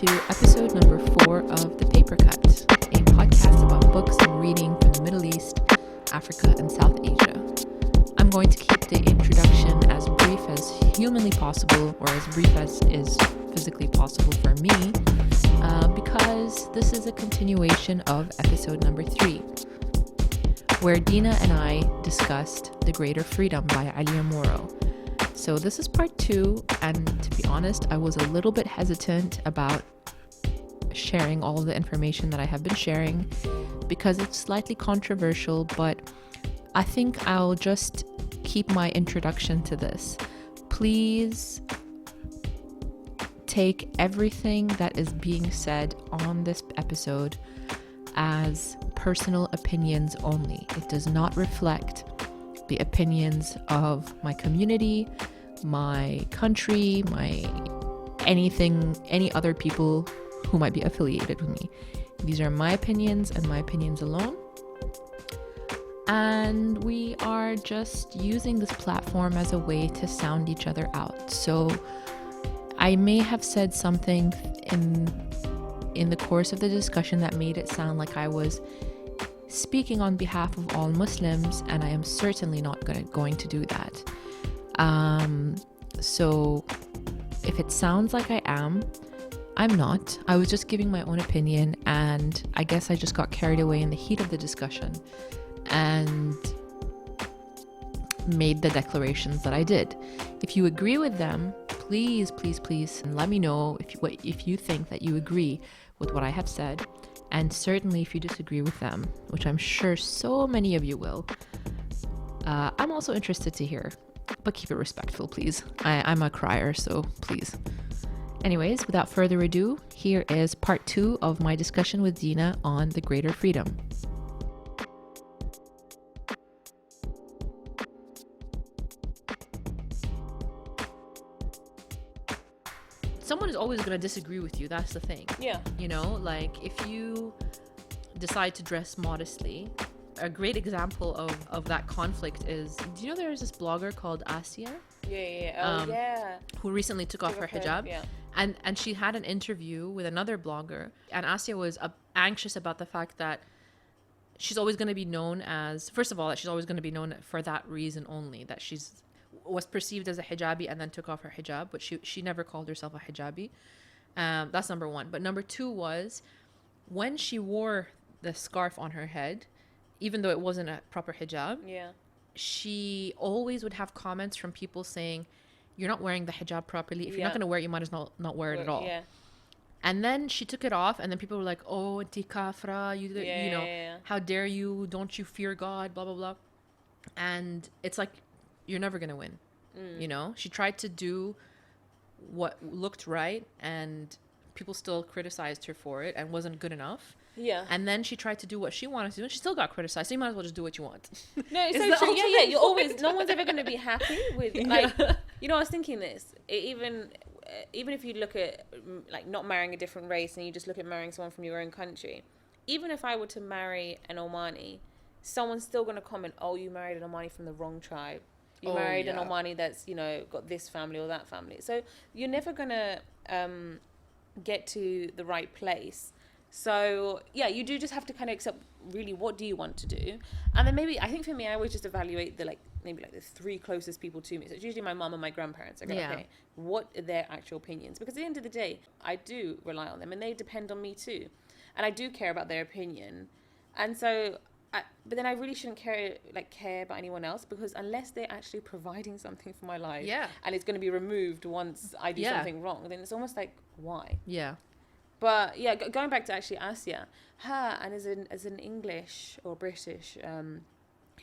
to episode number 4 of The Paper Cut, a podcast about books and reading from the Middle East, Africa, and South Asia. I'm going to keep the introduction as brief as humanly possible, or as brief as is physically possible for me, because this is a continuation of episode number 3, where Dina and I discussed The Greater Freedom by Alya Mooro. So this is part 2, and to be honest, I was a little bit hesitant about sharing all of the information that I have been sharing because it's slightly controversial, but I think I'll just keep my introduction to this. Please take everything that is being said on this episode as personal opinions only. It does not reflect the opinions of my community, my country, any other people who might be affiliated with me. These are my opinions and my opinions alone. And we are just using this platform as a way to sound each other out. So I may have said something in the course of the discussion that made it sound like I was speaking on behalf of all Muslims, and I am certainly not going to do that. So if it sounds like I am, I'm not. I was just giving my own opinion, and I guess I just got carried away in the heat of the discussion and made the declarations that I did. If you agree with them, please let me know if you think that you agree with what I have said. And certainly if you disagree with them, which I'm sure so many of you will, I'm also interested to hear, but keep it respectful, please. I'm a crier, so please. Anyways, without further ado, here is part 2 of my discussion with Dina on The Greater Freedom. Someone is always going to disagree with you. That's the thing. Yeah. You know, like if you decide to dress modestly, a great example of that conflict is, do you know there's this blogger called Alya? Yeah. Who recently took off her hijab. Yeah. And she had an interview with another blogger, and Alya was anxious about the fact that she's always going to be known as, first of all, that she's always going to be known for that reason only, that was perceived as a hijabi and then took off her hijab, but she never called herself a hijabi. That's number 1. But number 2 was when she wore the scarf on her head, even though it wasn't a proper hijab, she always would have comments from people saying, you're not wearing the hijab properly. If you're not going to wear it, you might as well not wear it at all. And then she took it off, and then people were like, oh, inti kafra, you know, how dare you, don't you fear God, blah, blah, blah. And it's like, you're never going to win. You know, she tried to do what looked right, and people still criticized her for it and wasn't good enough. Yeah. And then she tried to do what she wanted to do, and she still got criticized. So you might as well just do what you want. No, it's so true. Yeah. You're always, no one's ever going to be happy with, like, you know, I was thinking this. Even if you look at, like, not marrying a different race and you just look at marrying someone from your own country, even if I were to marry an Omani, someone's still going to comment, oh, you married an Omani from the wrong tribe. You married an Omani that's, you know, got this family or that family. So you're never going to get to the right place. So, yeah, you do just have to kind of accept, really, what do you want to do? And then maybe, I think for me, I always just evaluate the 3 closest people to me. So it's usually my mum and my grandparents. I go, okay, what are their actual opinions? Because at the end of the day, I do rely on them, and they depend on me too. And I do care about their opinion. And so, but then I really shouldn't care about anyone else, because unless they're actually providing something for my life, and it's going to be removed once I do something wrong, then it's almost like, why? Yeah. But yeah, going back to actually Alya, her, and as an English or British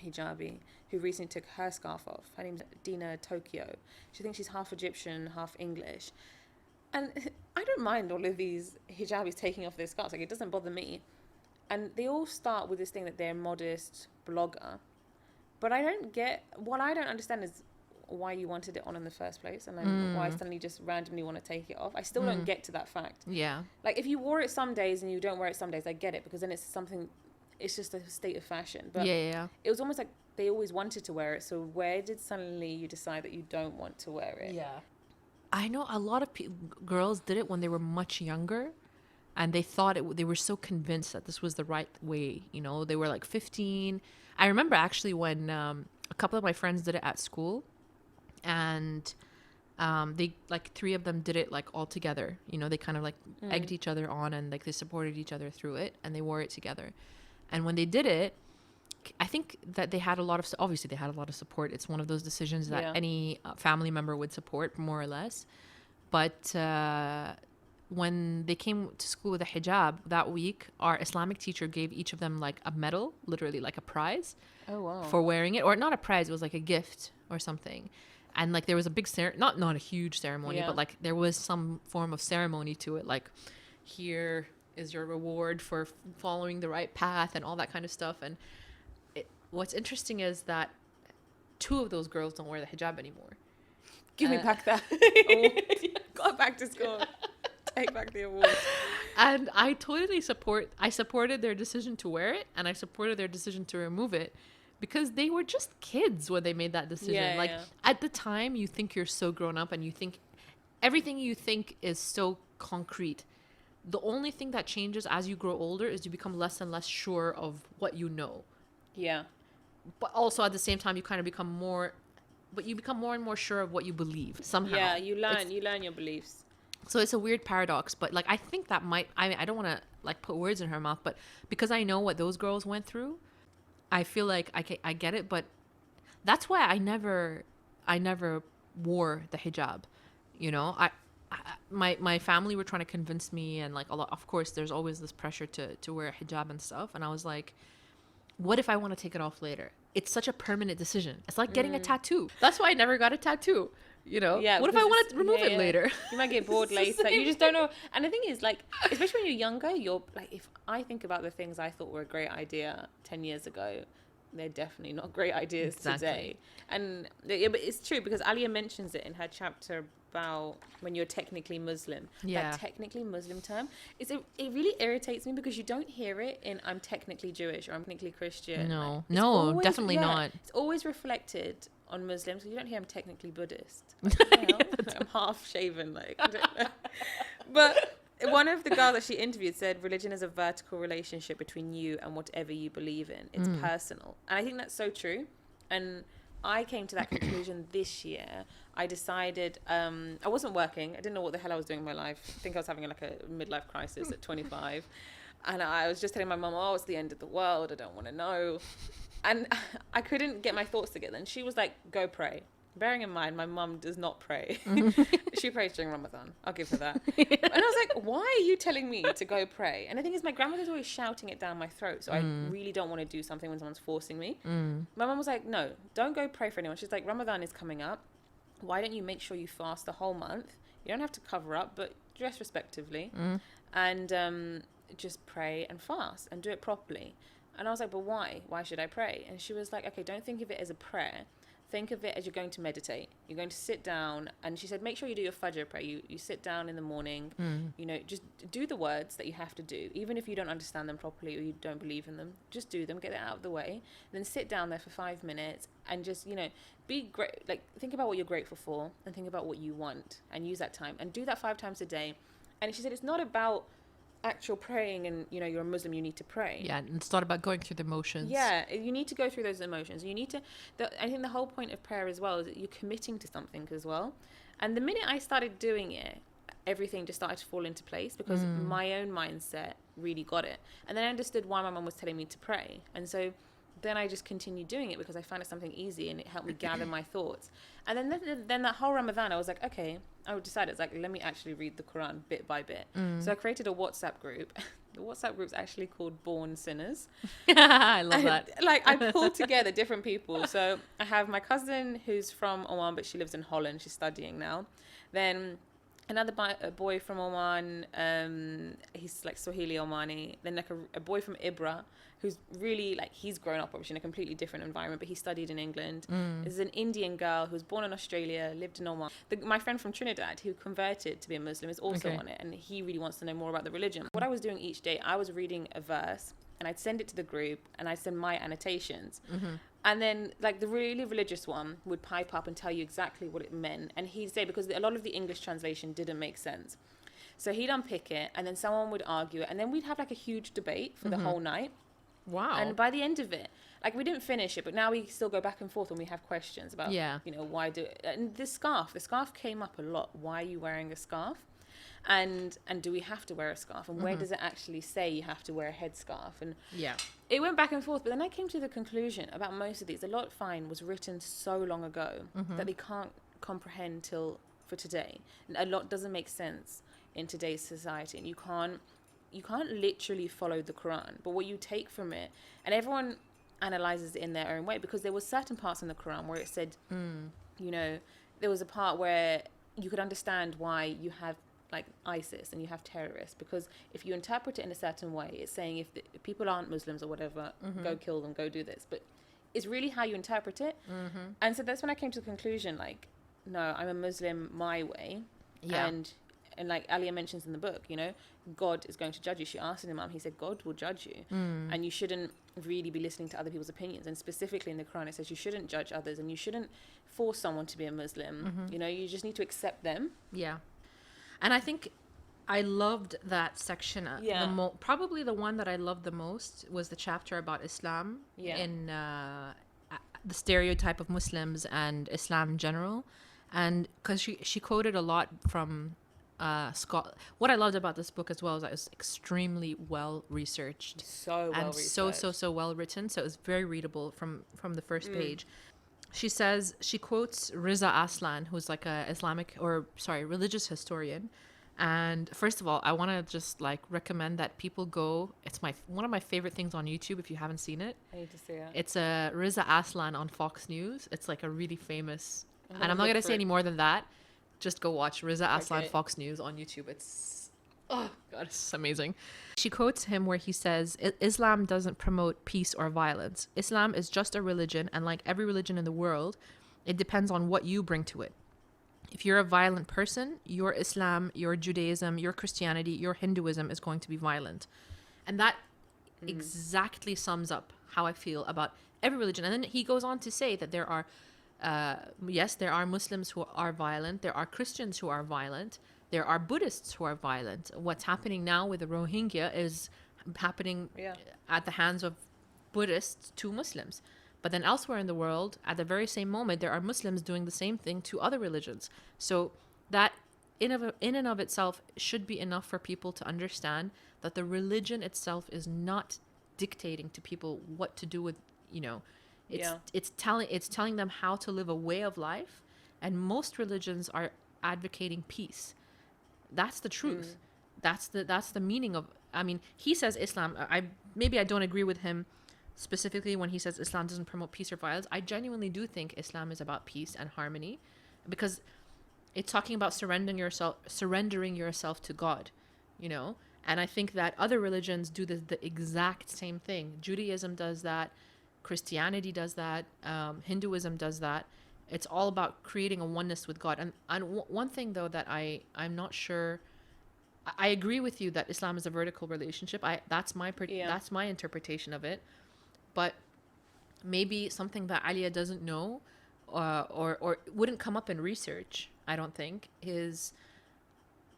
hijabi who recently took her scarf off. Her name's Pt.2. She thinks she's half Egyptian, half English. And I don't mind all of these hijabis taking off their scarves. Like, it doesn't bother me. And they all start with this thing that they're a modest blogger. But what I don't understand is why you wanted it on in the first place, and then why suddenly just randomly want to take it off. I still don't get to that fact. Yeah. Like, if you wore it some days and you don't wear it some days, I get it, because then it's just a state of fashion. But it was almost like they always wanted to wear it. So where did suddenly you decide that you don't want to wear it? Yeah. I know a lot of girls did it when they were much younger, and they thought they were so convinced that this was the right way. You know, they were like 15. I remember actually when a couple of my friends did it at school, and they like three of them did it like all together. You know, they kind of like egged each other on, and like they supported each other through it, and they wore it together. And when they did it, I think that they had a lot of, obviously they had a lot of support. It's one of those decisions that any family member would support, more or less. But when they came to school with a hijab that week, our Islamic teacher gave each of them like a medal, literally like a prize. Oh, wow. For wearing it. Or not a prize, it was like a gift or something. And like there was a big not a huge ceremony, but like there was some form of ceremony to it, like here is your reward for following the right path and all that kind of stuff. And what's interesting is that two of those girls don't wear the hijab anymore. Give me back that. Go back to school. Take back the award. And I totally supported their decision to wear it, and I supported their decision to remove it, because they were just kids when they made that decision. At the time, you think you're so grown up, and you think everything you think is so concrete. The only thing that changes as you grow older is you become less and less sure of what you know. Yeah. But also at the same time, you kind of become more and more sure of what you believe somehow. Yeah, you learn your beliefs. So it's a weird paradox, but like I think that I don't want to like put words in her mouth, but because I know what those girls went through, I feel like I get it. But that's why I never wore the hijab. You know, my family were trying to convince me, and like a lot, of course there's always this pressure to wear a hijab and stuff, and I was like, what if I want to take it off later? It's such a permanent decision. It's like getting a tattoo. That's why I never got a tattoo. You know, what if I want to remove it later? You might get bored later. You just don't know. And the thing is, like, especially when you're younger, you're like, if I think about the things I thought were a great idea 10 years ago, they're definitely not great ideas today. And but it's true, because Alya mentions it in her chapter about when you're technically Muslim. That technically Muslim term, it really irritates me, because you don't hear it in I'm technically Jewish or I'm technically Christian. No, always, definitely not. It's always reflected on Muslims. So you don't hear I'm technically Buddhist. Like, I'm half shaven. Like, I don't know. But one of the girls that she interviewed said religion is a vertical relationship between you and whatever you believe in. It's personal. And I think that's so true. And I came to that conclusion this year. I decided, I wasn't working. I didn't know what the hell I was doing in my life. I think I was having like a midlife crisis at 25. And I was just telling my mum, oh, it's the end of the world. I don't want to know. And I couldn't get my thoughts together. And she was like, go pray. Bearing in mind, my mum does not pray. She prays during Ramadan. I'll give her that. And I was like, why are you telling me to go pray? And the thing is, my grandmother's always shouting it down my throat. So I really don't want to do something when someone's forcing me. My mum was like, no, don't go pray for anyone. She's like, Ramadan is coming up. Why don't you make sure you fast the whole month? You don't have to cover up, but dress respectively. And just pray and fast and do it properly. And I was like, but why? Why should I pray? And she was like, okay, don't think of it as a prayer. Think of it as you're going to meditate. You're going to sit down. And she said, make sure you do your fajr prayer. You sit down in the morning, you know, just do the words that you have to do. Even if you don't understand them properly or you don't believe in them, just do them, get it out of the way. Then sit down there for 5 minutes and just, you know, be great. Like, think about what you're grateful for and think about what you want and use that time and do that 5 times a day. And she said, it's not about actual praying and, you know, you're a Muslim, you need to pray. Yeah, it's not about going through the motions. Yeah, you need to go through those emotions. You need to, I think the whole point of prayer as well is that you're committing to something as well. And the minute I started doing it, everything just started to fall into place, because my own mindset really got it. And then I understood why my mum was telling me to pray. And so then I just continued doing it because I found it something easy and it helped me gather my thoughts. And then that whole Ramadan, I was like, okay, I decided, it's like, let me actually read the Quran bit by bit. So I created a WhatsApp group. The WhatsApp group's actually called Born Sinners. I love that. Like, I pulled together different people. So I have my cousin who's from Oman, but she lives in Holland. She's studying now. Then another boy from Oman, he's like Swahili Omani. Then like a boy from Ibra, who's really like, he's grown up obviously in a completely different environment, but he studied in England. There's an Indian girl who was born in Australia, lived in Oman. My friend from Trinidad who converted to be a Muslim is also on it, and he really wants to know more about the religion. What I was doing each day, I was reading a verse and I'd send it to the group and I'd send my annotations. And then, like, the really religious one would pipe up and tell you exactly what it meant. And he'd say, because a lot of the English translation didn't make sense. So he'd unpick it, and then someone would argue it. And then we'd have, like, a huge debate for the whole night. Wow. And by the end of it, like, we didn't finish it, but now we still go back and forth when we have questions about, you know, why do it. And the scarf came up a lot. Why are you wearing a scarf? And do we have to wear a scarf? And where does it actually say you have to wear a headscarf? And it went back and forth. But then I came to the conclusion about most of these. A lot fine was written so long ago that they can't comprehend for today. And a lot doesn't make sense in today's society. And you can't literally follow the Quran. But what you take from it, and everyone analyzes it in their own way, because there were certain parts in the Quran where it said, you know, there was a part where you could understand why you have like ISIS and you have terrorists, because if you interpret it in a certain way, it's saying if people aren't Muslims or whatever, go kill them, go do this. But it's really how you interpret it. And so that's when I came to the conclusion, like, no, I'm a Muslim my way. And like Alya mentions in the book, you know, God is going to judge you. She asked an imam, he said, God will judge you. And you shouldn't really be listening to other people's opinions. And specifically in the Quran, it says you shouldn't judge others and you shouldn't force someone to be a Muslim. You know, you just need to accept them. Yeah. And I think I loved that section. Probably the one that I loved the most was the chapter about Islam in the stereotype of Muslims and Islam in general. And because she quoted a lot from Scott. What I loved about this book as well is that it was extremely well researched. So well researched. So well written. So it was very readable from the first page. She quotes Riza Aslan, who's like a religious historian. And first of all, I want to just like recommend that people go. It's one of my favorite things on YouTube. If you haven't seen it, I need to see it. It's a Riza Aslan on Fox News. It's like a really famous, and I'm not gonna say any more than that. Just go watch Riza Aslan Fox News on YouTube. It's amazing. She quotes him where he says, Islam doesn't promote peace or violence. Islam is just a religion, and like every religion in the world, it depends on what you bring to it. If you're a violent person, your Islam, your Judaism, your Christianity, your Hinduism is going to be violent. And that exactly sums up how I feel about every religion. And then he goes on to say that there are, there are Muslims who are violent. There are Christians who are violent. There are Buddhists who are violent. What's happening now with the Rohingya is happening at the hands of Buddhists to Muslims. But then elsewhere in the world, at the very same moment, there are Muslims doing the same thing to other religions. So that in and of itself should be enough for people to understand that the religion itself is not dictating to people what to do with, you know, it's telling them how to live a way of life. And most religions are advocating peace. That's the truth. That's the meaning of, I mean, he says Islam, I don't agree with him specifically when he says Islam doesn't promote peace or violence. I genuinely do think Islam is about peace and harmony, because it's talking about surrendering yourself to God, you know. And I think that other religions do the exact same thing. Judaism does that, Christianity does that, Hinduism does that. It's all about creating a oneness with God. And one thing though that I'm not sure, I agree with you that Islam is a vertical relationship. That's my interpretation of it. But maybe something that Alya doesn't know or wouldn't come up in research, I don't think, is,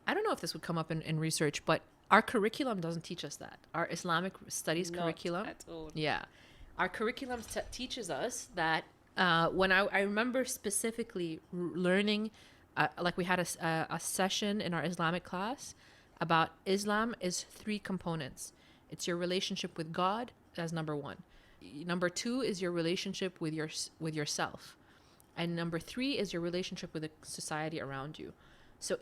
I don't know if this would come up in research, but our curriculum doesn't teach us that. Our Islamic studies curriculum. Not at all. Yeah. Our curriculum teaches us that when I remember specifically learning, like we had a session in our Islamic class about Islam is 3 components. It's your relationship with God as number 1. Number 2 is your relationship with yourself. And number 3 is your relationship with the society around you. So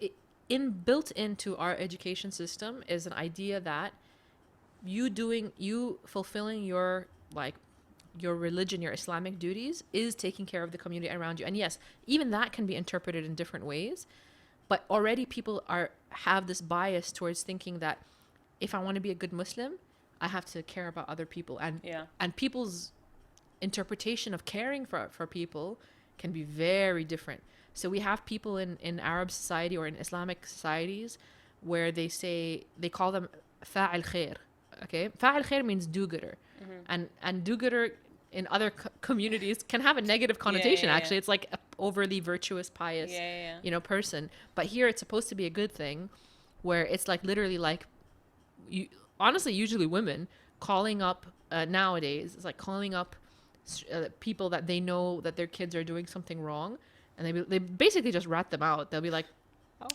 built into our education system is an idea that you fulfilling your religion, your Islamic duties, is taking care of the community around you. And yes, even that can be interpreted in different ways. But already people have this bias towards thinking that if I want to be a good Muslim, I have to care about other people. And people's interpretation of caring for people can be very different. So we have people in Arab society or in Islamic societies where they call them fa'il khair. Okay, fa'il khair means do-gooder. And do-gooder in other communities can have a negative connotation. Yeah, Actually, it's like a overly virtuous, pious, person. But here it's supposed to be a good thing, where it's like literally like, you honestly, usually women calling up nowadays, it's like calling up people that they know that their kids are doing something wrong, and they basically just rat them out. They'll be like,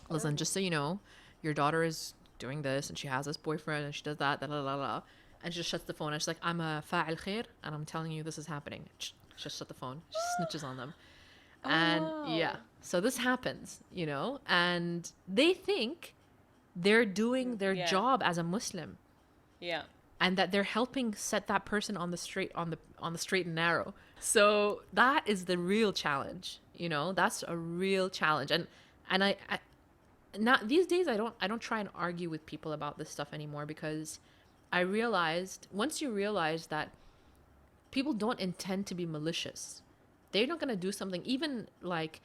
listen, just so you know, your daughter is doing this and she has this boyfriend and she does that, and she just shuts the phone and she's like, I'm a fa'il khair and I'm telling you this is happening. Just shut the phone. She snitches on them. And yeah, so this happens, and they think they're doing their job as a Muslim. Yeah. And that they're helping set that person on the straight and narrow. So that is the real challenge. That's a real challenge. And I not these days I don't try and argue with people about this stuff anymore, because I realized, once you realize that people don't intend to be malicious, they're not going to do something, even like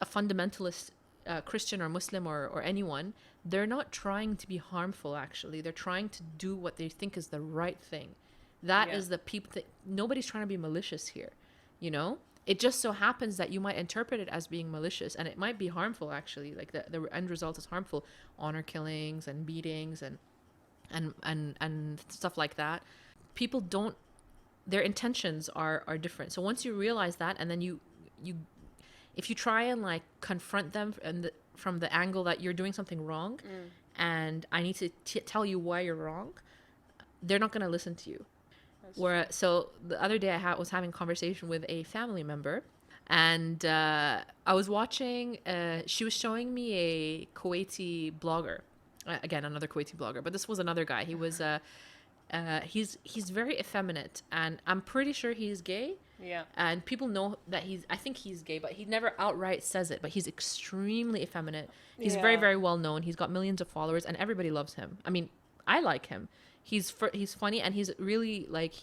a fundamentalist Christian or Muslim or anyone, they're not trying to be harmful. Actually, they're trying to do what they think is the right thing. That is the people that, nobody's trying to be malicious here. It just so happens that you might interpret it as being malicious, and it might be harmful. Actually, like the end result is harmful. Honor killings and beatings and stuff like that. People don't, their intentions are different. So once you realize that, and then you if you try and like confront them from the angle that you're doing something wrong, and I need to tell you why you're wrong, they're not going to listen to you. So the other day I was having a conversation with a family member, and I was watching, she was showing me a Kuwaiti blogger, again, another Kuwaiti blogger, but this was another guy. He was, he's very effeminate, and I'm pretty sure he's gay. Yeah. And people know that I think he's gay, but he never outright says it, but he's extremely effeminate. He's very, very well known. He's got millions of followers and everybody loves him. I mean, I like him. He's funny, and he's really like,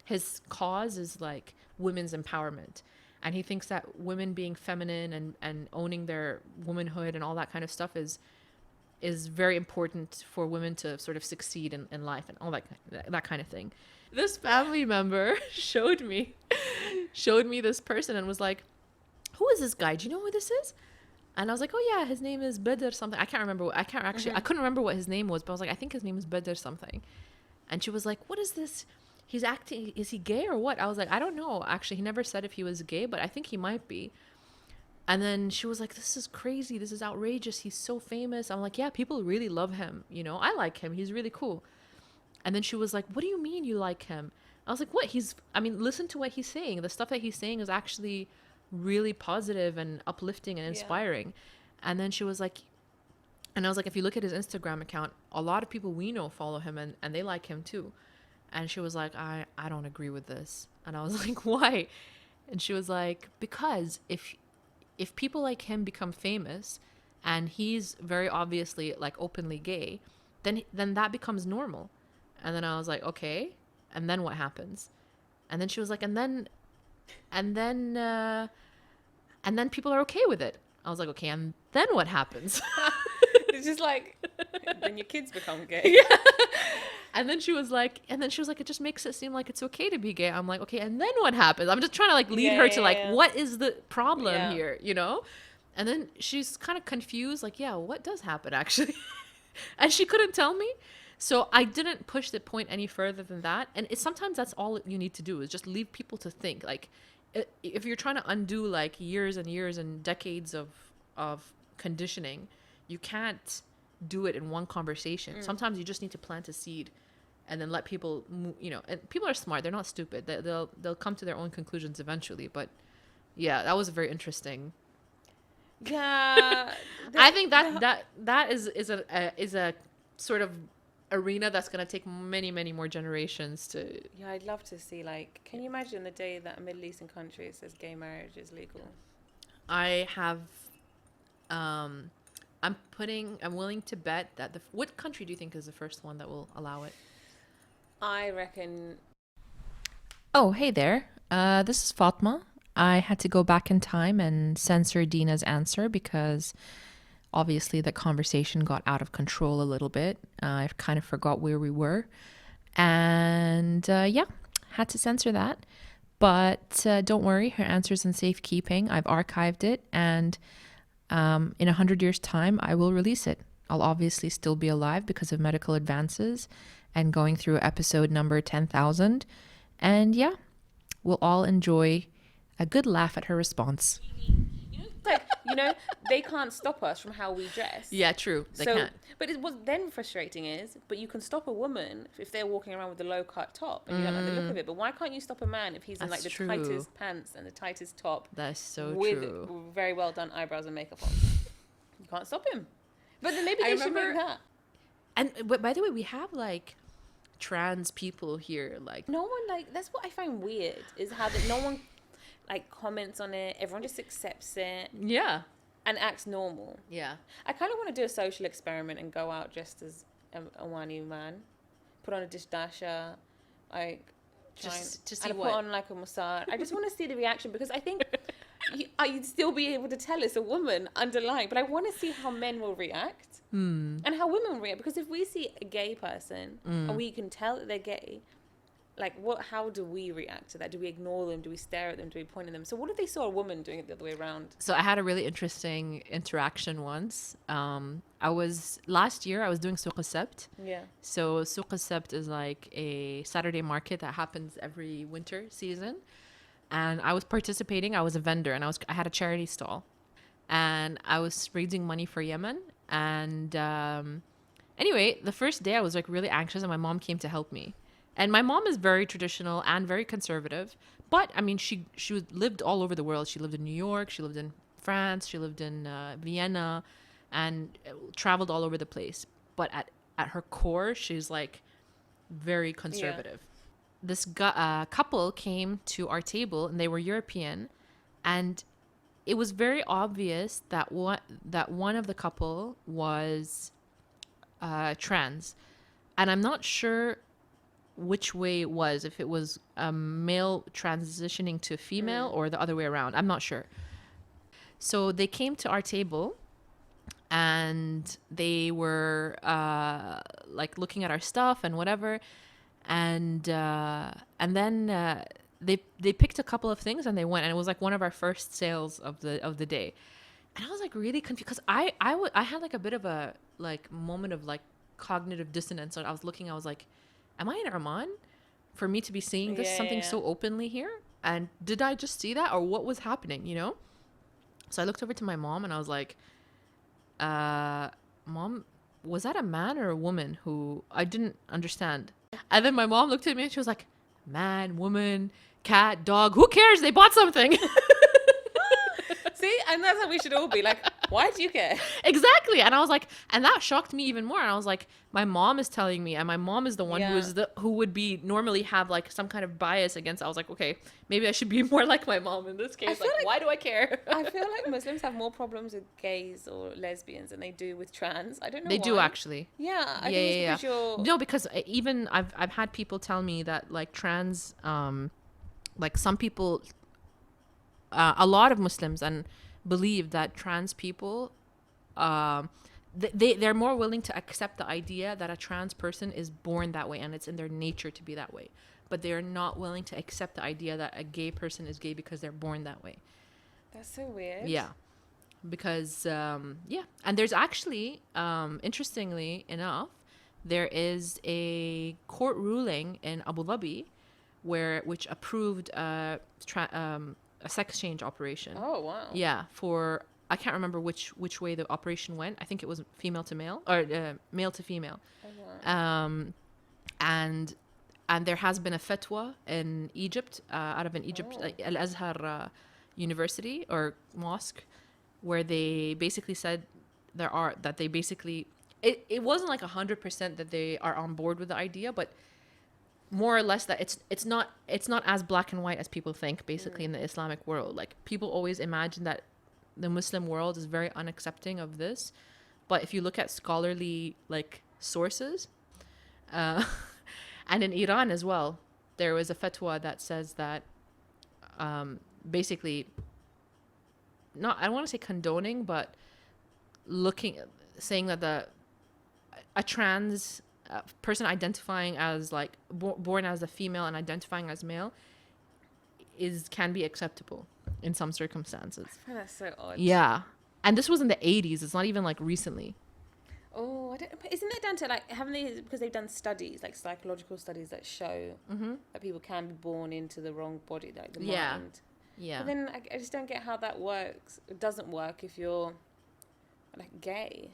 his cause is like women's empowerment. And he thinks that women being feminine and owning their womanhood and all that kind of stuff is very important for women to sort of succeed in life and all that kind of thing. This family member showed me this person and was like, who is this guy? Do you know who this is? And I was like, oh yeah, his name is Badr something. I couldn't remember what his name was, but I was like, I think his name is Badr something. And she was like, what is this? He's acting, is he gay or what? I was like, I don't know. Actually, he never said if he was gay, but I think he might be. And then she was like, this is crazy. This is outrageous. He's so famous. I'm like, yeah, people really love him. I like him. He's really cool. And then she was like, what do you mean you like him? I was like, what? Listen to what he's saying. The stuff that he's saying is actually really positive and uplifting and inspiring. Yeah. And then she was like, and I was like, if you look at his Instagram account, a lot of people we know follow him and they like him too. And she was like, I don't agree with this. And I was like, why? And she was like, because if people like him become famous and he's very obviously like openly gay, then that becomes normal. And then I was like, okay. And then what happens? And then she was like, and then people are okay with it. I was like, okay. And then what happens? It's just like, then your kids become gay. Yeah. And then she was like, it just makes it seem like it's okay to be gay. I'm like, okay. And then what happens? I'm just trying to like lead her to like, what is the problem here? And then she's kind of confused. Like, yeah, what does happen actually? And she couldn't tell me. So I didn't push the point any further than that. And sometimes that's all you need to do, is just leave people to think. Like, if you're trying to undo like years and years and decades of conditioning, you can't do it in one conversation. Sometimes you just need to plant a seed and then let people and people are smart. They're not stupid. They'll come to their own conclusions eventually. But yeah, that was very interesting. Yeah. I think that is a sort of arena that's going to take many, many more generations to... Yeah, I'd love to see, like, can you imagine the day that a Middle Eastern country says gay marriage is legal? I have, I'm willing to bet that what country do you think is the first one that will allow it? I reckon... Oh, hey there. This is Fatma. I had to go back in time and censor Dina's answer because obviously the conversation got out of control a little bit. I kind of forgot where we were. And had to censor that. But don't worry, her answer's in safekeeping. I've archived it, and in 100 years' time, I will release it. I'll obviously still be alive because of medical advances and going through episode number 10,000. And yeah, we'll all enjoy a good laugh at her response. They can't stop us from how we dress. Yeah, true. They can't. But what's then frustrating is, but you can stop a woman if they're walking around with a low cut top and you don't like the look of it. But why can't you stop a man if he's in like the tightest pants and the tightest top? That's so with true. Very well done eyebrows and makeup on. You can't stop him. But then maybe they should make that. And but by the way, we have like trans people here. Like no one that's what I find weird is how that no one like comments on it. Everyone just accepts it. Yeah. And acts normal. Yeah. I kind of want to do a social experiment and go out dressed as a Wani man, put on a dish dasher, like just to see and what? Put on like a massage. I just want to see the reaction because I think you'd still be able to tell it's a woman underlying, but I want to see how men will react and how women will react. Because if we see a gay person and we can tell that they're gay, like how do we react to that? Do we ignore them? Do we stare at them? Do we point at them? So what if they saw a woman doing it the other way around? So I had a really interesting interaction once. Last year I was doing Souq al-Sabt. Yeah. So Souq al-Sabt is like a Saturday market that happens every winter season. And I was participating. I was a vendor and I had a charity stall. And I was raising money for Yemen. And anyway, the first day I was like really anxious and my mom came to help me. And my mom is very traditional and very conservative. But, I mean, she lived all over the world. She lived in New York. She lived in France. She lived in Vienna and traveled all over the place. But at her core, she's, like, very conservative. Yeah. This couple came to our table, and they were European. And it was very obvious that one of the couple was trans. And I'm not sure which way it was, if it was a male transitioning to female or the other way around. I'm not sure. So they came to our table and they were like looking at our stuff and whatever. And then they picked a couple of things and they went, and it was like one of our first sales of the day. And I was like really confused because I had like a bit of a like moment of like cognitive dissonance. So I was looking, I was like, am I in Oman for me to be seeing this something so openly here? And did I just see that, or what was happening, you know? So I looked over to my mom and I was like, Mom, was that a man or a woman? Who I didn't understand. And then my mom looked at me and she was like, man, woman, cat, dog, who cares? They bought something. See, and that's how we should all be. Like, why do you care? Exactly. And I was like, and that shocked me even more. And I was like, my mom is telling me, and my mom is the one who would be normally have like some kind of bias against. I was like, okay, maybe I should be more like my mom in this case. Like, why do I care? I feel like Muslims have more problems with gays or lesbians than they do with trans. I don't know. They why. do actually. Yeah. I think it's because No, because even I've had people tell me that like trans, like some people, a lot of Muslims and believe that trans people, they're more willing to accept the idea that a trans person is born that way and it's in their nature to be that way, but they're not willing to accept the idea that a gay person is gay because they're born that way. That's so weird. Yeah, because and there's actually interestingly enough, there is a court ruling in Abu Dhabi which approved a sex change operation. Oh wow. Yeah, for I can't remember which way the operation went. I think it was female to male or male to female. Oh, wow. And there has been a fatwa in Egypt, out of an Egypt Al Azhar University or mosque, where they basically said it wasn't like 100% that they are on board with the idea, but more or less that it's not as black and white as people think, basically, in the Islamic world. Like, people always imagine that the Muslim world is very unaccepting of this, but if you look at scholarly like sources, and in Iran as well, there was a fatwa that says that basically, not, I don't want to say condoning, but saying that a trans a person identifying as like born as a female and identifying as male can be acceptable in some circumstances. I find that so odd. Yeah. And this was in the 80s. It's not even like recently. Oh, I don't. Isn't that down to like haven't they? Because they've done studies, like psychological studies that show that people can be born into the wrong body, like the mind. Yeah. But then I just don't get how that works. It doesn't work if you're like gay.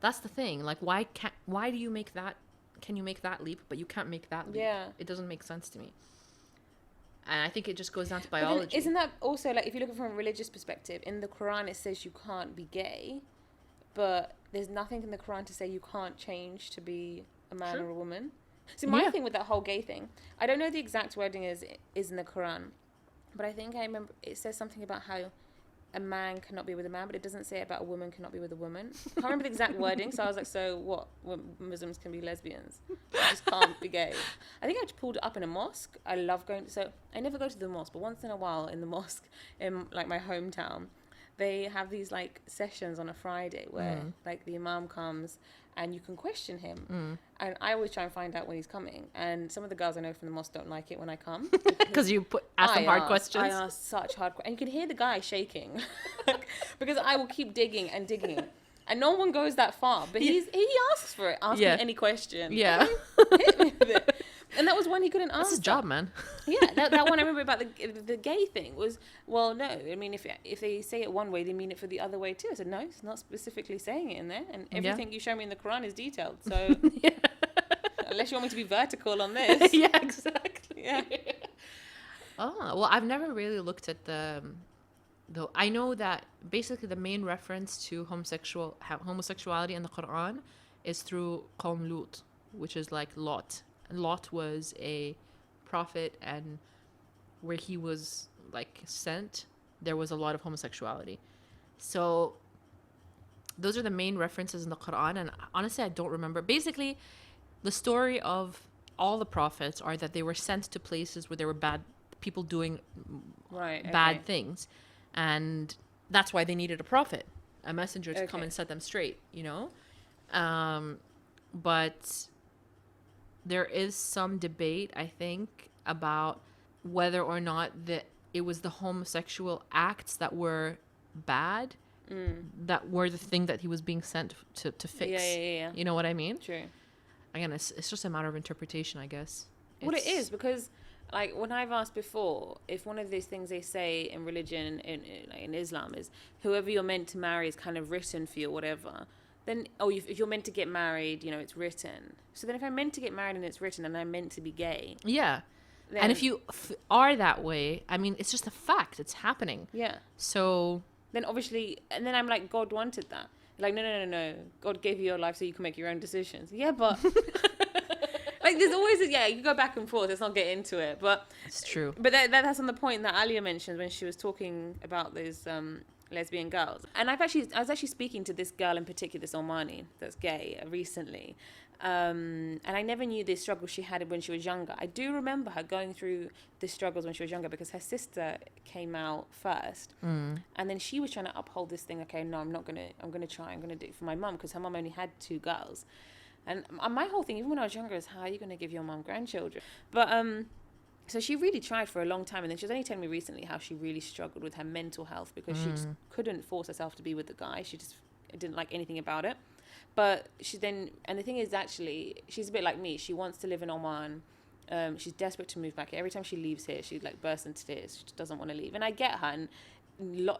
That's the thing. Like, why do you make that? Can you make that leap, but you can't make that leap? Yeah. It doesn't make sense to me. And I think it just goes down to biology. Isn't that also like if you look at it from a religious perspective? In the Quran, it says you can't be gay, but there's nothing in the Quran to say you can't change to be a man or a woman. So my thing with that whole gay thing, I don't know the exact wording is in the Quran, but I think I remember it says something about how a man cannot be with a man, but it doesn't say about a woman cannot be with a woman. I can't remember the exact wording, so I was like, so what? Muslims can be lesbians. I just can't be gay. I think I just pulled it up in a mosque. I love going so I never go to the mosque, but once in a while in the mosque in like my hometown, they have these like sessions on a Friday where like the imam comes and you can question him. And I always try and find out when he's coming. And some of the girls I know from the mosque don't like it when I come. Because you ask them hard questions. I ask such hard questions. And you can hear the guy shaking. Because I will keep digging and digging. And no one goes that far. But he asks for it. Ask me any question. Yeah. Hit me with it. And that was one he couldn't answer. That's his job, man. Yeah, that one I remember about the gay thing was, well, no. I mean, if they say it one way, they mean it for the other way too. I said, no, it's not specifically saying it in there. And everything you show me in the Quran is detailed. So unless you want me to be vertical on this. Yeah, exactly. Yeah. Oh, well, I've never really looked at though I know that basically the main reference to homosexuality in the Quran is through Qawm Lut, which is like Lot. Lot was a prophet, and where he was like sent, there was a lot of homosexuality. So those are the main references in the Quran, and honestly I don't remember. Basically the story of all the prophets are that they were sent to places where there were bad people doing bad things, and that's why they needed a prophet, a messenger to come and set them straight, you know. But there is some debate, I think, about whether or not it was the homosexual acts that were bad, that were the thing that he was being sent to fix. Yeah. You know what I mean? True. Again, it's just a matter of interpretation, I guess. Well, it is, because like when I've asked before, if one of these things they say in religion, in Islam, is whoever you're meant to marry is kind of written for you or whatever, then, if you're meant to get married, you know, it's written. So then if I'm meant to get married and it's written and I'm meant to be gay. Yeah. And if you are that way, I mean, it's just a fact. It's happening. Yeah. So. Then obviously, and then I'm like, God wanted that. Like, no. God gave you your life so you can make your own decisions. Yeah, but. Like, there's always, you go back and forth. Let's not get into it. But. It's true. But that's on the point that Alya mentioned when she was talking about those lesbian girls. And I was actually speaking to this girl in particular, this Omani that's gay, recently. And I never knew the struggle she had when she was younger. I do remember her going through the struggles when she was younger because her sister came out first. And then she was trying to uphold this thing. Okay, no, I'm going to try. I'm going to do it for my mum because her mum only had 2 girls. And my whole thing, even when I was younger, is how are you going to give your mum grandchildren? But, so she really tried for a long time, and then she was only telling me recently how she really struggled with her mental health because she just couldn't force herself to be with the guy. She just didn't like anything about it. But and the thing is, actually, she's a bit like me. She wants to live in Oman. She's desperate to move back here. Every time she leaves here, she like bursts into tears. She just doesn't want to leave. And I get her. And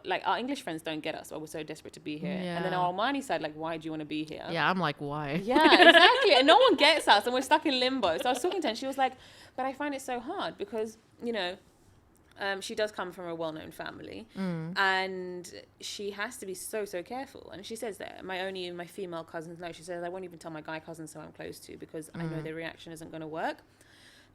like our English friends don't get us. But we're so desperate to be here. Yeah. And then our Omani side, like, why do you want to be here? Yeah, I'm like, why? Yeah, exactly. And no one gets us, and we're stuck in limbo. So I was talking to her, and she was like, but I find it so hard because, you know, she does come from a well-known family, and she has to be so careful. And she says that my female cousins know. She says I won't even tell my guy cousins who I'm close to because I know their reaction isn't going to work.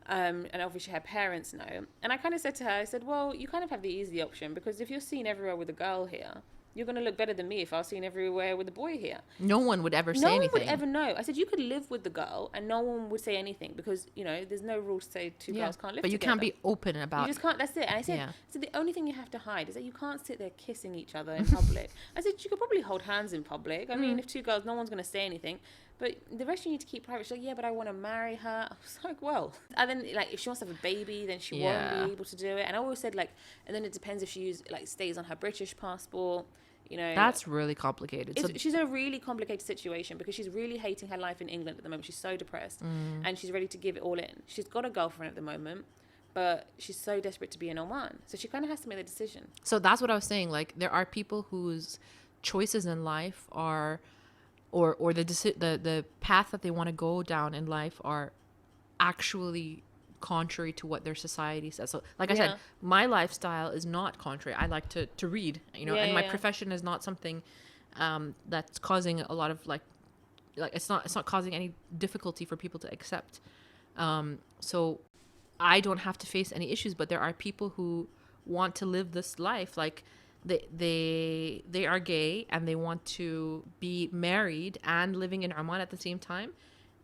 And obviously her parents know. And I kind of said to her, I said, well, you kind of have the easy option because if you're seen everywhere with a girl here, you're going to look better than me if I was seen everywhere with a boy here. No one would ever say anything. No one would ever know. I said, you could live with the girl and no one would say anything because, you know, there's no rule to say 2 girls can't live together. But you can't be open about it. You just can't. That's it. And I said, so the only thing you have to hide is that you can't sit there kissing each other in public. I said, you could probably hold hands in public. I mean, if 2 girls, no one's going to say anything. but the rest you need to keep private. She's like, yeah, but I want to marry her. I was like, well, and then like if she wants to have a baby, then she won't be able to do it. And I always said like, and then it depends if she stays on her British passport. You know, That's really complicated. So she's a really complicated situation because she's really hating her life in England at the moment. She's so depressed and she's ready to give it all in. She's got a girlfriend at the moment, but she's so desperate to be in Oman. So she kind of has to make the decision. So that's what I was saying. Like, there are people whose choices in life are, or the path that they want to go down in life are actually contrary to what their society says. So like I said, my lifestyle is not contrary. I like to read, you know, and my profession is not something that's causing a lot of like it's not causing any difficulty for people to accept. So I don't have to face any issues, but there are people who want to live this life. Like they are gay and they want to be married and living in Oman at the same time.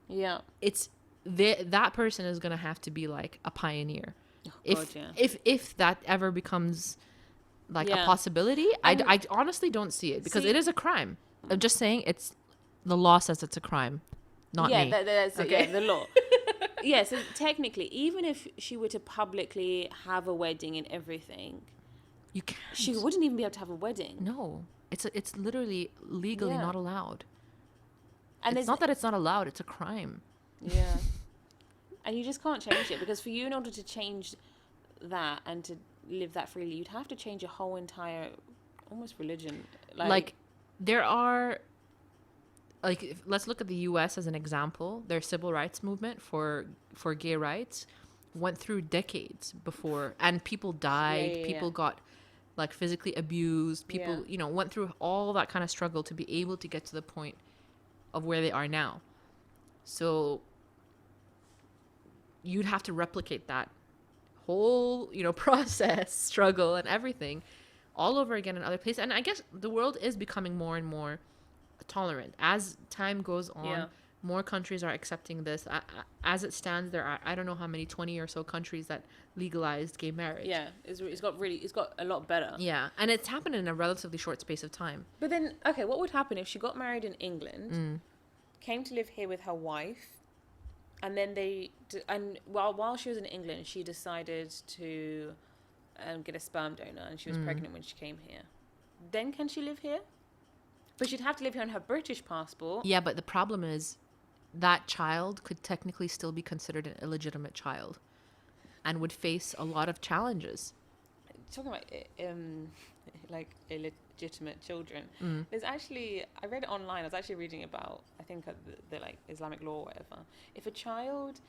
Yeah. That person is going to have to be like a pioneer. If that ever becomes like a possibility. I honestly don't see it because it is a crime. I'm just saying the law says it's a crime, not me. That's okay. The law. Yeah, so technically, even if she were to publicly have a wedding and everything, you can't. She wouldn't even be able to have a wedding. No, it's literally legally not allowed. And it's not that it's not allowed; it's a crime. Yeah, and you just can't change it because for you, in order to change that and to live that freely, you'd have to change your whole entire, almost religion. Like there are. Like, let's look at the U.S. as an example. Their civil rights movement for gay rights went through decades before, and people died. People got like physically abused. People, you know, went through all that kind of struggle to be able to get to the point of where they are now. So you'd have to replicate that whole, you know, process, struggle, and everything all over again in other places. And I guess the world is becoming more and more tolerant as time goes on. More countries are accepting this. As it stands, there are, I don't know how many, 20 or so countries that legalized gay marriage. It's got a lot better. And it's happened in a relatively short space of time. But then, okay, what would happen if she got married in England, came to live here with her wife, and then while she was in England, she decided to get a sperm donor, and she was pregnant when she came here. Then can she live here? But she'd have to live here on her British passport. Yeah, but the problem is that child could technically still be considered an illegitimate child and would face a lot of challenges. Talking about like illegitimate children, there's actually, I read it online, I was actually reading about, I think the like Islamic law or whatever. If a child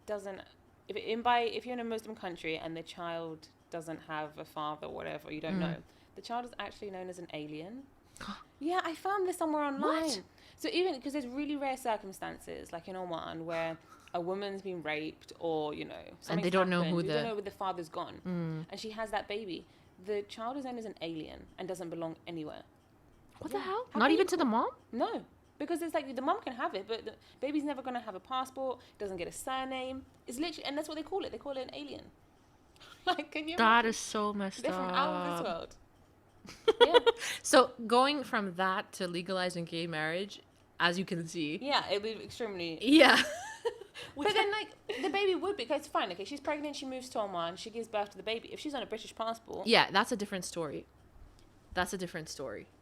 doesn't, if you're in a Muslim country and the child doesn't have a father or whatever, you don't know, the child is actually known as an alien. Yeah, I found this somewhere online. What? So even because there's really rare circumstances, like in Oman, where a woman's been raped, or you know, and they don't know who they don't know where the father's gone, and she has that baby. The child is known as an alien and doesn't belong anywhere. What the hell? Not even to the mom? No, because it's like the mom can have it, but the baby's never gonna have a passport. Doesn't get a surname. It's literally, and that's what they call it. They call it an alien. Like, can you? That is so messed up. They're from out of this world. So going from that to legalizing gay marriage, as you can see, it'd be extremely but then like the baby would be, because fine, okay, she's pregnant, she moves to Oman, she gives birth to the baby. If she's on a British passport, that's a different story.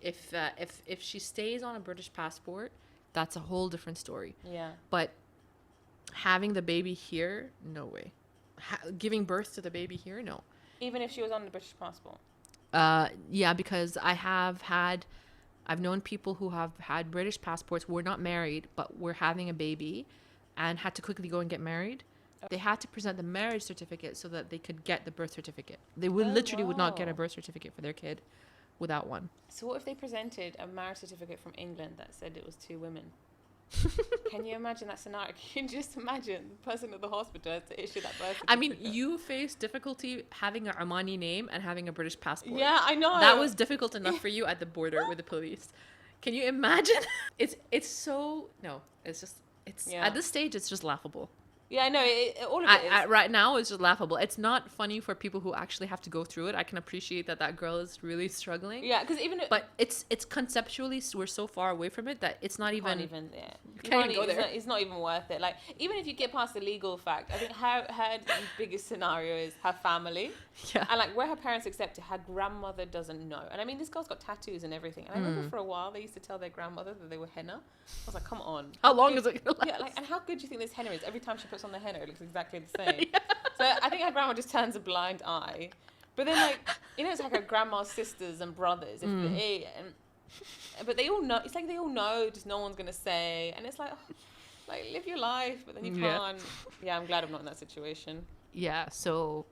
If she stays on a British passport, that's a whole different story. But having the baby here, no way. Giving birth to the baby here, no. Even if she was on the British passport. Because I've known people who have had British passports, were not married, but were having a baby and had to quickly go and get married. They had to present the marriage certificate so that they could get the birth certificate. They would not get a birth certificate for their kid without one. So what if they presented a marriage certificate from England that said it was 2 women? Can you imagine that scenario? Can you just imagine the person at the hospital has to issue that birth certificate? I mean, you face difficulty having an Omani name and having a British passport. Yeah, I know. That was difficult enough for you at the border with the police. Can you imagine? It's so, no, it's just, at this stage, it's just laughable. Yeah, no, all of it is. Right now it's just laughable. It's not funny for people who actually have to go through it. I can appreciate that girl is really struggling. Yeah, because but it's conceptually we're so far away from it that it's not even. Yeah. Can't even go there. It's not even worth it. Like, even if you get past the legal fact, I think her biggest scenario is her family. Yeah. And like where her parents accept it, her grandmother doesn't know. And I mean, this girl's got tattoos and everything. And I remember for a while they used to tell their grandmother that they were henna. I was like, come on. How long is it gonna last? Yeah, like, and how good do you think this henna is? Every time she puts on the henna, it looks exactly the same. Yeah. So I think her grandma just turns a blind eye. But then, like, you know, it's like her grandma's sisters and brothers. But they all know. It's like they all know, just no one's going to say. And it's like, oh, like, live your life, but then you can't. Yeah, I'm glad I'm not in that situation. Yeah, so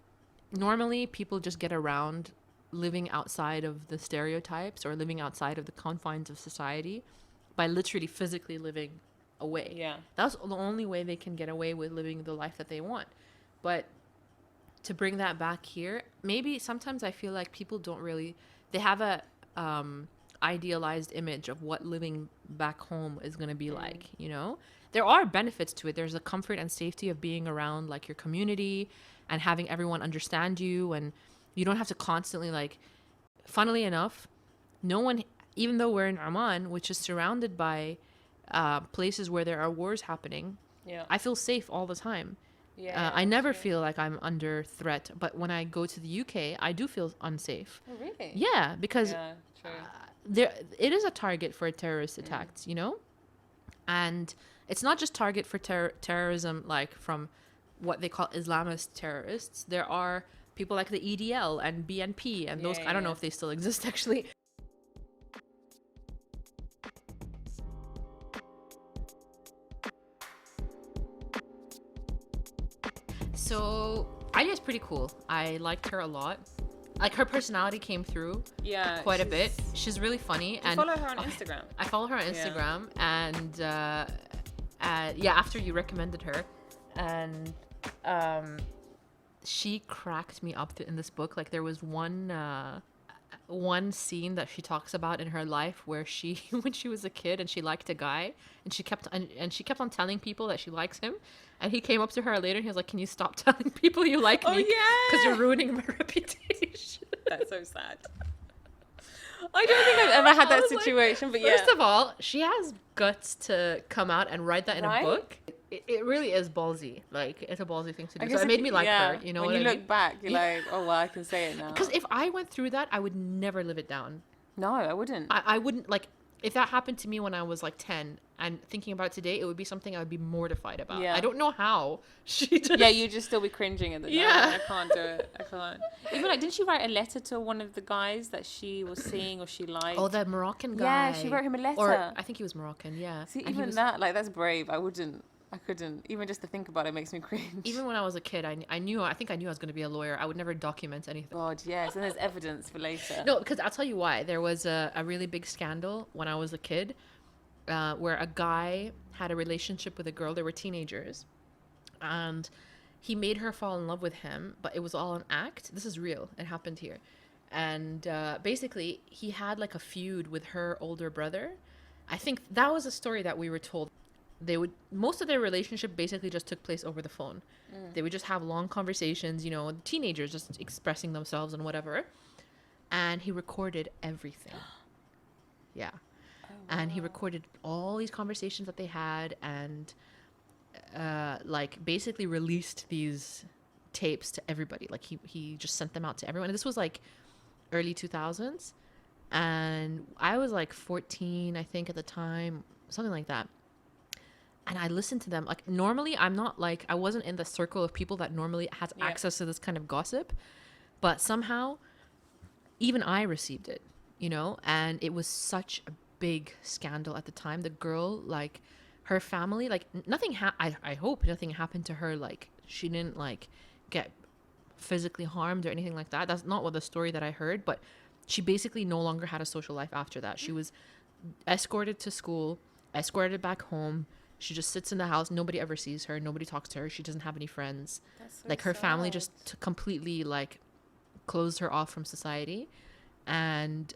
normally people just get around living outside of the stereotypes or living outside of the confines of society by literally physically living away. Yeah. That's the only way they can get away with living the life that they want. But to bring that back here, maybe sometimes I feel like people don't really, they have a idealized image of what living back home is going to be like, you know? There are benefits to it. There's the comfort and safety of being around like your community and having everyone understand you, and you don't have to constantly like, funnily enough, no one, even though we're in Oman, which is surrounded by places where there are wars happening, I feel safe all the time. I never feel like I'm under threat, but when I go to the UK, I do feel unsafe. Oh, really? Yeah, because true. It is a target for terrorist attacks, you know? And it's not just target for terrorism, like from what they call Islamist terrorists. There are people like the EDL and BNP and those. I don't know if they still exist, actually. So Alya is pretty cool. I liked her a lot. Like, her personality came through quite a bit. She's really funny. And follow her on Instagram. I follow her on Instagram. And after you recommended her, and she cracked me up in this book. Like, there was one scene that she talks about in her life where she when she was a kid and she liked a guy, and she kept on telling people that she likes him, and he came up to her later and he was like, can you stop telling people you like me, because you're ruining my reputation. That's so sad. I don't think I've ever had that situation, but first of all, she has guts to come out and write that in a book. It really is ballsy. Like, it's a ballsy thing to do. So it made me like her. You know, when you look back, you're like, oh, well, I can say it now. Because if I went through that, I would never live it down. No, I wouldn't. I wouldn't, like, if that happened to me when I was like 10 and thinking about it today, it would be something I would be mortified about. I don't know how she just... Yeah, you'd just still be cringing at the time. I can't do it. I can't. Even like, didn't she write a letter to one of the guys that she was seeing or she liked? Oh, that Moroccan guy. Yeah, she wrote him a letter. Or I think he was Moroccan, yeah. See, even that, like, that's brave. I couldn't. Even just to think about it makes me cringe. Even when I was a kid, I think I knew I was going to be a lawyer. I would never document anything. God, yes. And there's evidence for later. No, because I'll tell you why. There was a really big scandal when I was a kid where a guy had a relationship with a girl. They were teenagers. And he made her fall in love with him, but it was all an act. This is real. It happened here. And basically, he had like a feud with her older brother. I think that was a story that we were told. Most of their relationship basically just took place over the phone. They would just have long conversations, you know, teenagers just expressing themselves and whatever. And he recorded everything. Yeah. Oh, wow. And he recorded all these conversations that they had, and like basically released these tapes to everybody. Like he just sent them out to everyone. And this was like early 2000s. And I was like 14, I think, at the time, something like that. And I listened to them. Like, normally I wasn't in the circle of people that normally has access to this kind of gossip, but somehow even I received it, you know, and it was such a big scandal at the time. The girl, like, her family, like, nothing I hope nothing happened to her. Like, she didn't like get physically harmed or anything like that. That's not what the story that I heard, but she basically no longer had a social life after that. She was escorted to school, escorted back home. She just sits in the house. Nobody ever sees her. Nobody talks to her. She doesn't have any friends. That's so like, her family just completely like closed her off from society. And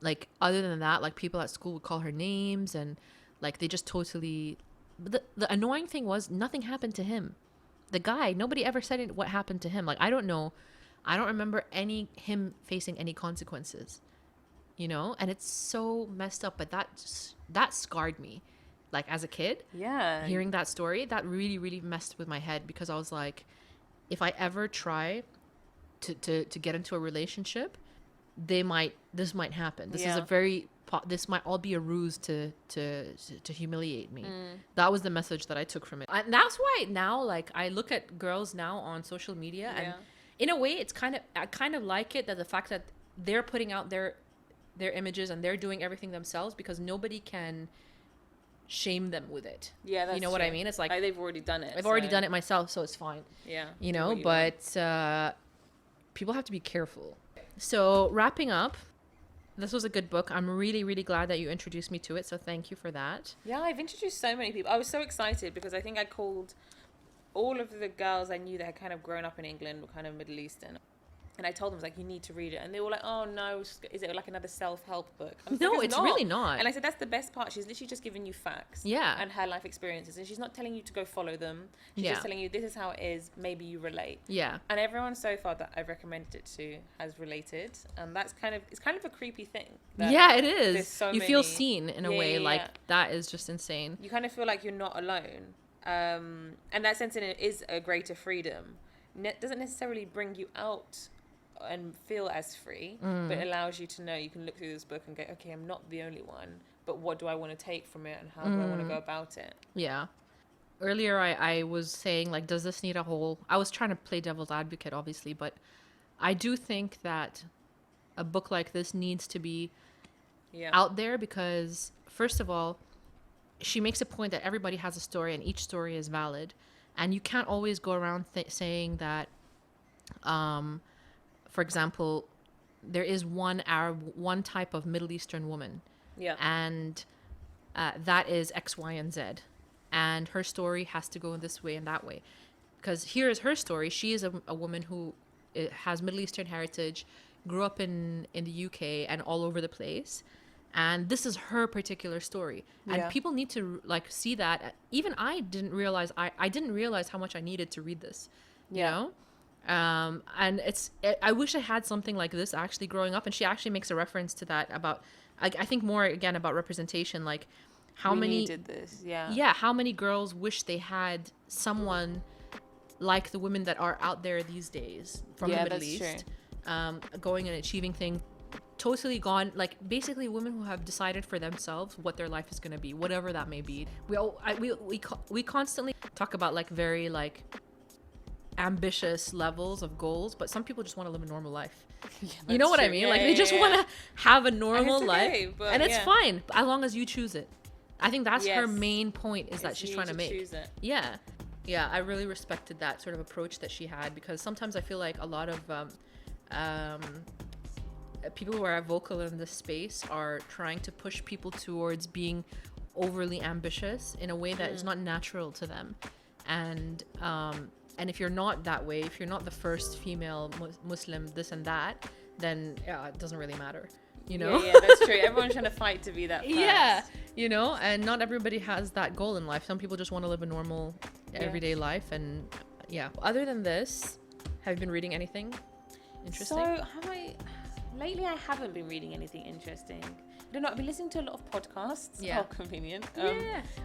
like, other than that, like, people at school would call her names, and like they just totally the annoying thing was nothing happened to him. The guy, nobody ever said what happened to him. Like, I don't know. I don't remember him facing any consequences, and it's so messed up. But that scarred me, like, as a kid. Yeah. Hearing that story, that really, really messed with my head, because I was like, if I ever try to get into a relationship, this might happen. This might all be a ruse to humiliate me. That was the message that I took from it. And that's why now, like, I look at girls now on social media, and in a way I kind of like it, that the fact that they're putting out their images and they're doing everything themselves, because nobody can shame them with it. Yeah, that's what I mean? It's like they've already done it. I've already done it myself, so it's fine. Yeah. But people have to be careful. So wrapping up, this was a good book. I'm really, really glad that you introduced me to it. So thank you for that. Yeah, I've introduced so many people. I was so excited because I think I called all of the girls I knew that had kind of grown up in England, were kind of Middle Eastern. And I told them, like, you need to read it. And they were like, oh, no, is it like another self-help book? No, it's really not. And I said, that's the best part. She's literally just giving you facts. Yeah. And her life experiences. And she's not telling you to go follow them. She's just telling you, this is how it is. Maybe you relate. Yeah. And everyone so far that I've recommended it to has related. And that's it's kind of a creepy thing. Yeah, it is. You feel seen in a way. Like, that is just insane. You kind of feel like you're not alone. And that sense in it is a greater freedom. Doesn't necessarily bring you out and feel as free, but it allows you to know, you can look through this book and go, okay, I'm not the only one, but what do I want to take from it, and how do I want to go about it? Yeah. Earlier I was saying, like, does this need a whole, I was trying to play devil's advocate, obviously, but I do think that a book like this needs to be out there, because first of all, she makes a point that everybody has a story and each story is valid, and you can't always go around saying that for example, there is one type of Middle Eastern woman. Yeah. And that is X, Y, and Z. And her story has to go this way and that way. Because here is her story. She is a woman who has Middle Eastern heritage, grew up in the UK and all over the place. And this is her particular story. And people need to, like, see that. Even I didn't realize, I didn't realize how much I needed to read this. You know? And I wish I had something like this actually growing up. And she actually makes a reference to that about, I think more again about representation, like how many did this. How many girls wish they had someone like the women that are out there these days from the Middle East, going and achieving things, totally gone, like basically women who have decided for themselves what their life is going to be, whatever that may be. We constantly talk about, like, very, like, ambitious levels of goals, but some people just want to live a normal life. You know what I mean? Like, they just want to have a normal life, and it's fine as long as you choose it. I think that's her main point, is that she's trying to make. Yeah, I really respected that sort of approach that she had, because sometimes I feel like a lot of people who are vocal in this space are trying to push people towards being overly ambitious in a way that is not natural to them, and if you're not that way, if you're not the first female Muslim this and that, then it doesn't really matter, you know? Yeah, that's true. Everyone's trying to fight to be that first. Yeah, you know, and not everybody has that goal in life. Some people just want to live a normal everyday life, and other than this, have you been reading anything interesting? So lately I haven't been reading anything interesting. I don't know, I've been listening to a lot of podcasts. How convenient.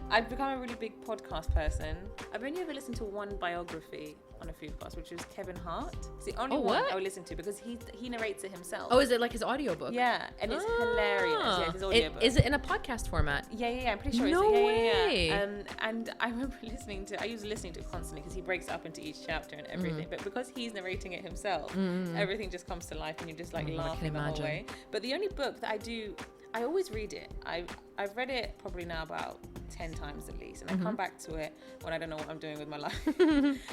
I've become a really big podcast person. I've only ever listened to one biography on a food podcast, which was Kevin Hart. It's the only one I would listen to, because he narrates it himself. Oh, is it like his audiobook? Yeah, and it's hilarious. Yeah, his audiobook. Is it in a podcast format? Yeah, I'm pretty sure no it's way. And I remember I used listening to it constantly, because he breaks it up into each chapter and everything. But because he's narrating it himself, everything just comes to life, and you're just like laughing the whole way. But the only book that I always read it. I've read it probably now about 10 times at least, and I come back to it when I don't know what I'm doing with my life.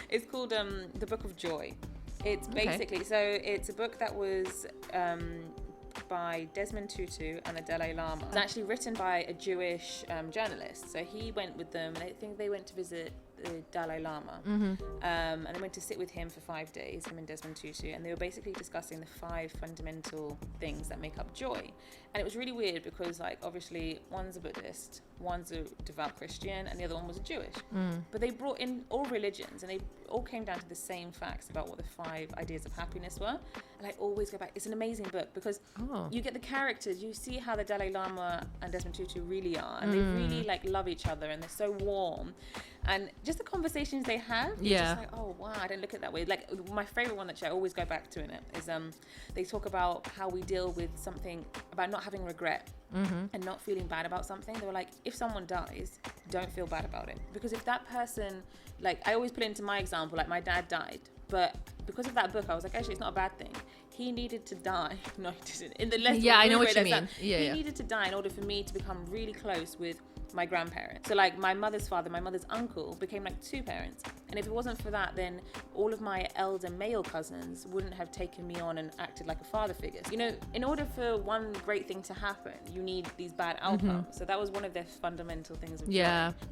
It's called The Book of Joy. It's basically, so it's a book that was by Desmond Tutu and the Dalai Lama. It's actually written by a Jewish journalist. So he went with them, and I think they went to visit the Dalai Lama. And I went to sit with him for 5 days, him and Desmond Tutu, and they were basically discussing the 5 fundamental things that make up joy. And it was really weird because, like, obviously one's a Buddhist, one's a devout Christian, and the other one was a Jewish. But they brought in all religions, and they all came down to the same facts about what the 5 ideas of happiness were. And I always go back. It's an amazing book because you get the characters, you see how the Dalai Lama and Desmond Tutu really are, and they really like love each other, and they're so warm. And just the conversations they have, you're just like, oh wow, I don't look at it that way. Like, my favorite one that I always go back to in it is they talk about how we deal with something, about not having regret and not feeling bad about something. They were like, if someone dies, don't feel bad about it, because if that person, like, I always put it into my example, like my dad died, but because of that book, I was like, actually, it's not a bad thing. He needed to die. No, he didn't. In the lesson, I know what you mean. He needed to die in order for me to become really close with my grandparents. So like my mother's father, my mother's uncle became like 2 parents. And if it wasn't for that, then all of my elder male cousins wouldn't have taken me on and acted like a father figure. You know, in order for one great thing to happen, you need these bad outcomes. So that was one of their fundamental things of joy.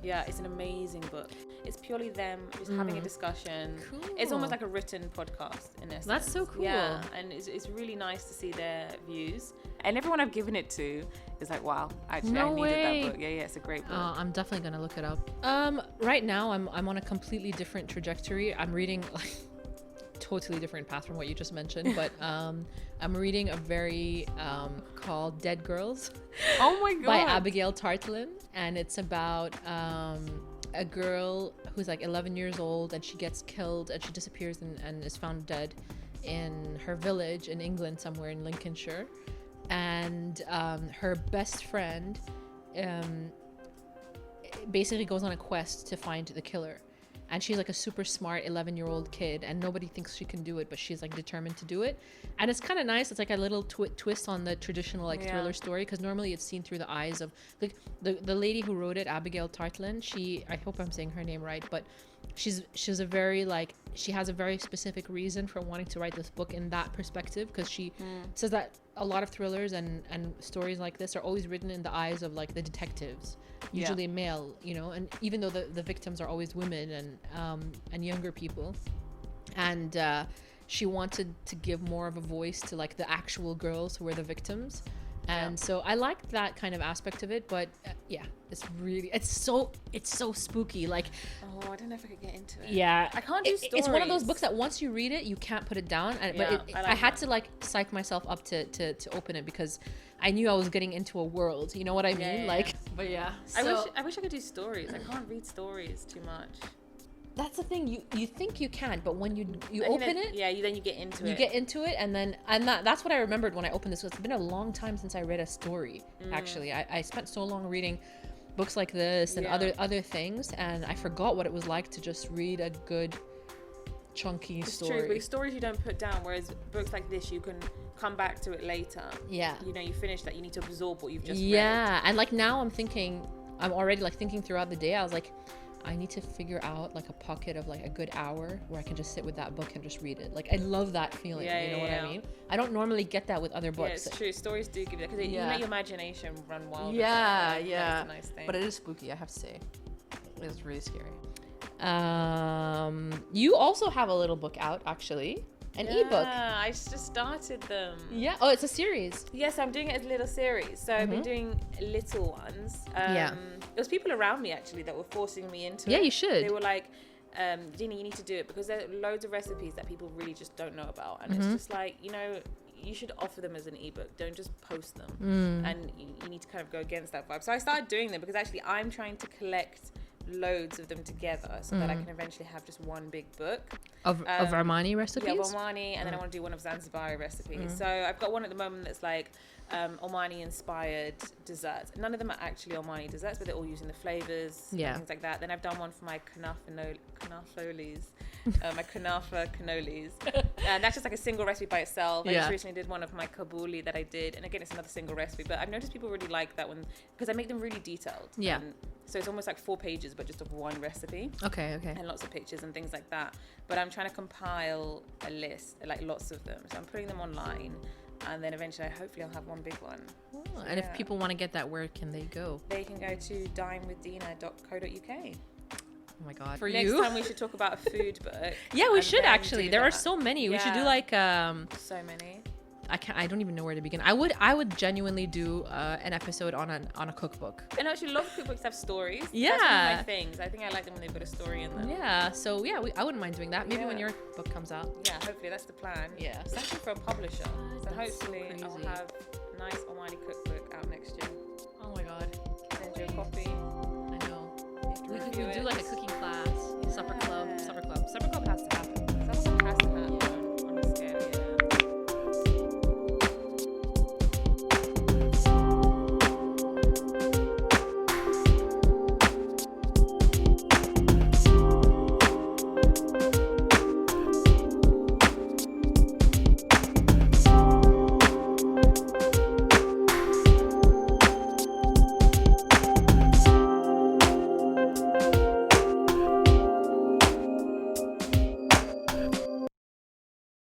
Yeah, it's an amazing book. It's purely them just having a discussion. Cool. It's almost like a written podcast in essence. That's so cool. Yeah, and it's really nice to see their views. And everyone I've given it to is like, wow, actually, I needed that book. Yeah, it's a great book. I'm definitely gonna look it up. Right now, I'm on a completely different trajectory. I'm reading like totally different path from what you just mentioned, but I'm reading a very called Dead Girls. Oh my god! By Abigail Tartland, and it's about a girl who's like 11 years old, and she gets killed, and she disappears and is found dead in her village in England, somewhere in Lincolnshire. And her best friend basically goes on a quest to find the killer, and she's like a super smart 11-year-old kid, and nobody thinks she can do it, but she's like determined to do it. And it's kind of nice. It's like a little twist on the traditional like thriller story, because normally it's seen through the eyes of like the lady who wrote it, Abigail Tartland. I hope I'm saying her name right, but she's a very like, she has a very specific reason for wanting to write this book in that perspective, because she says that a lot of thrillers and stories like this are always written in the eyes of like the detectives, usually male, you know, and even though the victims are always women and younger people, and she wanted to give more of a voice to like the actual girls who were the victims. And so I like that kind of aspect of it, but it's so spooky. Like, oh, I don't know if I could get into it. Yeah, I can't do stories. It's one of those books that once you read it, you can't put it down. I had to like psych myself up to open it, because I knew I was getting into a world. You know what I mean? Like, but yeah. So, I wish I could do stories. I can't read stories too much. That's the thing, you think you can, but when you open it, then you get into it. You get into it, and then that's what I remembered when I opened this. It's been a long time since I read a story. Actually, I spent so long reading books like this and other things, and I forgot what it was like to just read a good chunky story. It's true, but stories you don't put down, whereas books like this, you can come back to it later. Yeah, you know, you finish that, you need to absorb what you've just read. Yeah, and like now I'm already like thinking throughout the day. I was like, I need to figure out like a pocket of like a good hour where I can just sit with that book and just read it. Like, I love that feeling. You know what I mean? I don't normally get that with other books. Yeah, it's true. Stories do give you that, because you let your imagination run wild. Yeah. That's a nice thing. But it is spooky, I have to say. It's really scary. You also have a little book out, actually. An ebook. Yeah, I just started them. Yeah. Oh, it's a series. Yes, I'm doing it as a little series. So I've been doing little ones. It was people around me actually that were forcing me into it. Yeah, you should. They were like, Dini, you need to do it, because there are loads of recipes that people really just don't know about. And it's just like, you know, you should offer them as an ebook. Don't just post them. And you need to kind of go against that vibe. So I started doing them because actually I'm trying to collect loads of them together so that I can eventually have just one big book of Omani recipes. Yeah, Omani, and then I want to do one of Zanzibari recipes. So I've got one at the moment that's like Omani inspired desserts. None of them are actually Omani desserts, but they're all using the flavors and things like that. Then I've done one for my kanafolis, my kanafa cannolis, and that's just like a single recipe by itself. I just recently did one of my kabuli that I did, and again, it's another single recipe, but I've noticed people really like that one because I make them really detailed. So it's almost like 4 pages, but just of one recipe. Okay. And lots of pictures and things like that. But I'm trying to compile a list, like lots of them. So I'm putting them online, and then eventually, hopefully, I'll have one big one. Oh, and if people want to get that, where can they go? They can go to dinewithdina.co.uk. Oh my god. For Next you? time we should talk about a food book. Yeah, we and should then actually. do There are that. so many. We should do Yeah. like So many. I don't even know where to begin. I would genuinely do an episode on a cookbook. And I actually love cookbooks have stories. Yeah. That's one of my things. I think I like them when they put a story in them. Yeah. So yeah, I wouldn't mind doing that. Maybe when Yeah. your book comes out. Yeah, hopefully that's the plan. Yeah. It's actually for a publisher. So That's so hopefully I'll crazy. have a nice Almighty cookbook out next year. Oh my god. Send you a copy. I know. You have to We could review do it. like a cooking class.